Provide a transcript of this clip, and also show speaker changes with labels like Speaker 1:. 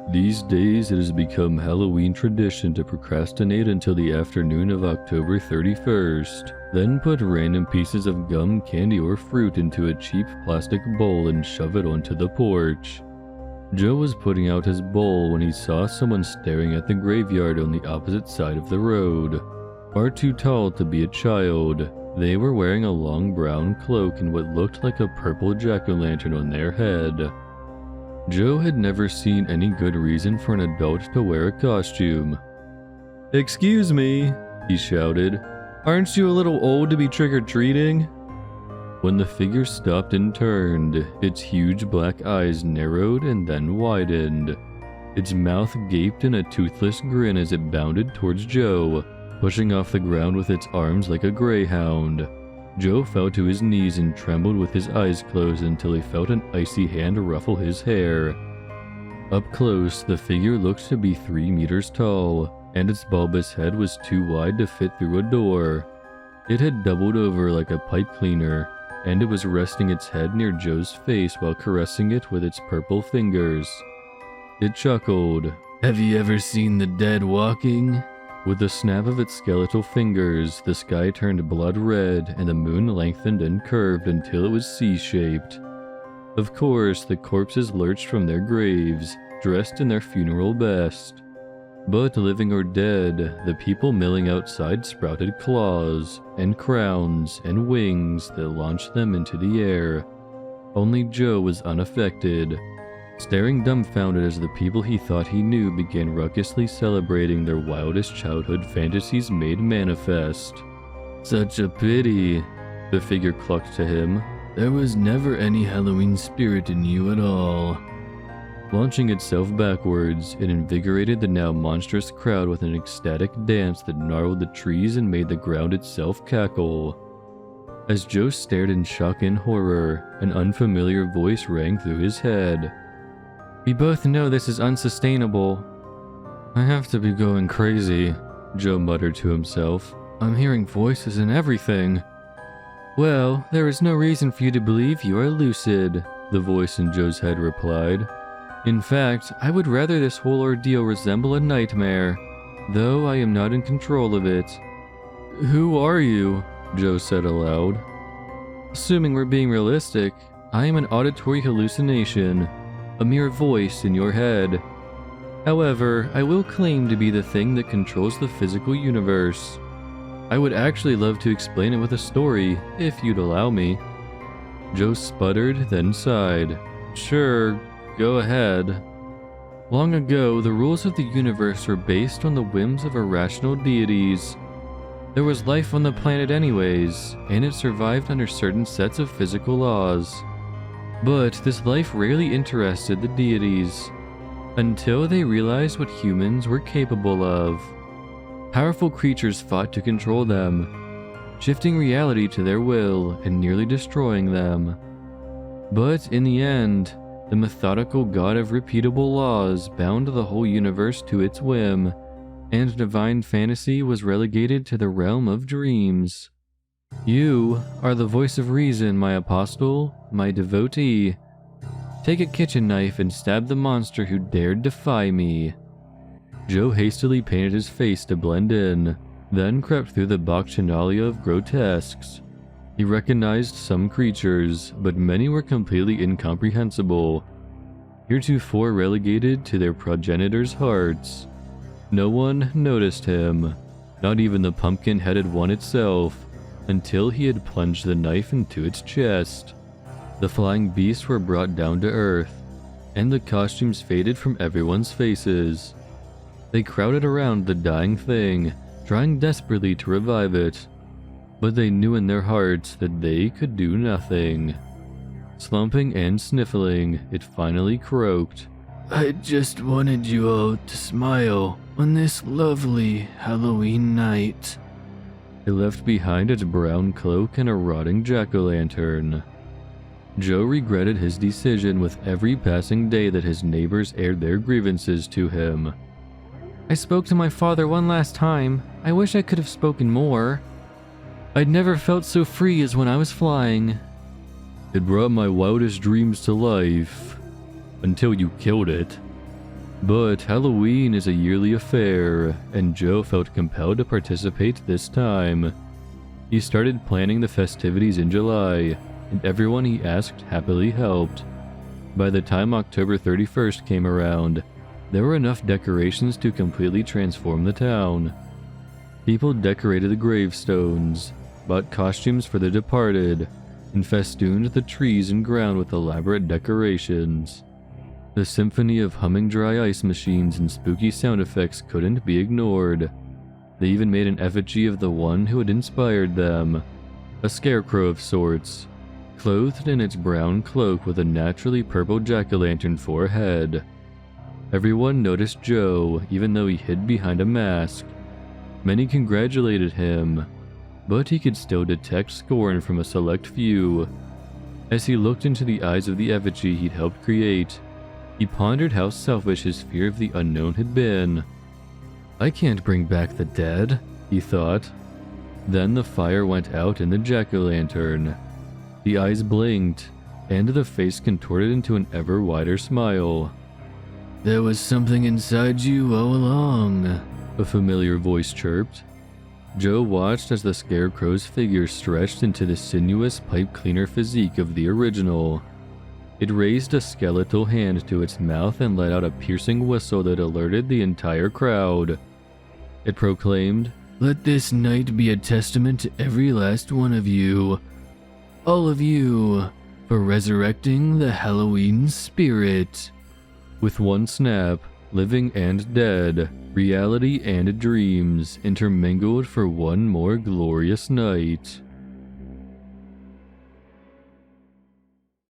Speaker 1: These days, it has become Halloween tradition to procrastinate until the afternoon of October 31st, then put random pieces of gum, candy, or fruit into a cheap plastic bowl and shove it onto the porch. Joe was putting out his bowl when he saw someone staring at the graveyard on the opposite side of the road. Far too tall to be a child, they were wearing a long brown cloak and what looked like a purple jack-o'-lantern on their head. Joe had never seen any good reason for an adult to wear a costume. "Excuse me," he shouted. "Aren't you a little old to be trick-or-treating?" When the figure stopped and turned, its huge black eyes narrowed and then widened. Its mouth gaped in a toothless grin as it bounded towards Joe, pushing off the ground with its arms like a greyhound. Joe fell to his knees and trembled with his eyes closed until he felt an icy hand ruffle his hair. Up close, the figure looked to be 3 meters tall, and its bulbous head was too wide to fit through a door. It had doubled over like a pipe cleaner, and it was resting its head near Joe's face while caressing it with its purple fingers. It chuckled. "Have you ever seen the dead walking?" With the snap of its skeletal fingers, the sky turned blood red and the moon lengthened and curved until it was C-shaped. Of course, the corpses lurched from their graves, dressed in their funeral best. But living or dead, the people milling outside sprouted claws, and crowns, and wings that launched them into the air. Only Joe was unaffected, staring dumbfounded as the people he thought he knew began raucously celebrating their wildest childhood fantasies made manifest. "Such a pity," the figure clucked to him. "There was never any Halloween spirit in you at all." Launching itself backwards, it invigorated the now monstrous crowd with an ecstatic dance that gnarled the trees and made the ground itself cackle. As Joe stared in shock and horror, an unfamiliar voice rang through his head. "We both know this is unsustainable." "I have to be going crazy," Joe muttered to himself. "I'm hearing voices and everything." "Well, there is no reason for you to believe you are lucid," the voice in Joe's head replied. "In fact, I would rather this whole ordeal resemble a nightmare, though I am not in control of it." "Who are you?" Joe said aloud. "Assuming we're being realistic, I am an auditory hallucination, a mere voice in your head. However, I will claim to be the thing that controls the physical universe. I would actually love to explain it with a story, if you'd allow me." Joe sputtered, then sighed. "Sure, go ahead." Long ago, the rules of the universe were based on the whims of irrational deities. There was life on the planet anyways, and it survived under certain sets of physical laws. But this life rarely interested the deities, until they realized what humans were capable of. Powerful creatures fought to control them, shifting reality to their will and nearly destroying them. But in the end, the methodical god of repeatable laws bound the whole universe to its whim, and divine fantasy was relegated to the realm of dreams. You are the voice of reason, my apostle, my devotee. Take a kitchen knife and stab the monster who dared defy me." Joe hastily painted his face to blend in, then crept through the bacchanalia of grotesques. He recognized some creatures, but many were completely incomprehensible, heretofore relegated to their progenitors' hearts. No one noticed him, not even the pumpkin-headed one itself, until he had plunged the knife into its chest. The flying beasts were brought down to earth, and the costumes faded from everyone's faces. They crowded around the dying thing, trying desperately to revive it, but they knew in their hearts that they could do nothing. Slumping and sniffling, it finally croaked. "I just wanted you all to smile on this lovely Halloween night." It left behind its brown cloak and a rotting jack-o'-lantern. Joe regretted his decision with every passing day that his neighbors aired their grievances to him. "I spoke to my father one last time. I wish I could have spoken more. I'd never felt so free as when I was flying. It brought my wildest dreams to life. Until you killed it." But Halloween is a yearly affair, and Joe felt compelled to participate this time. He started planning the festivities in July, and everyone he asked happily helped. By the time October 31st came around, there were enough decorations to completely transform the town. People decorated the gravestones, bought costumes for the departed, and festooned the trees and ground with elaborate decorations. The symphony of humming dry ice machines and spooky sound effects couldn't be ignored. They even made an effigy of the one who had inspired them, a scarecrow of sorts, clothed in its brown cloak with a naturally purple jack-o'-lantern for a head. Everyone noticed Joe, even though he hid behind a mask. Many congratulated him, but he could still detect scorn from a select few. As he looked into the eyes of the effigy he'd helped create, he pondered how selfish his fear of the unknown had been. "I can't bring back the dead," he thought. Then the fire went out in the jack-o'-lantern. The eyes blinked, and the face contorted into an ever wider smile. "There was something inside you all along," a familiar voice chirped. Joe watched as the scarecrow's figure stretched into the sinuous pipe cleaner physique of the original. It raised a skeletal hand to its mouth and let out a piercing whistle that alerted the entire crowd. It proclaimed, "Let this night be a testament to every last one of you, all of you, for resurrecting the Halloween spirit." With one snap, living and dead, reality and dreams intermingled for one more glorious night.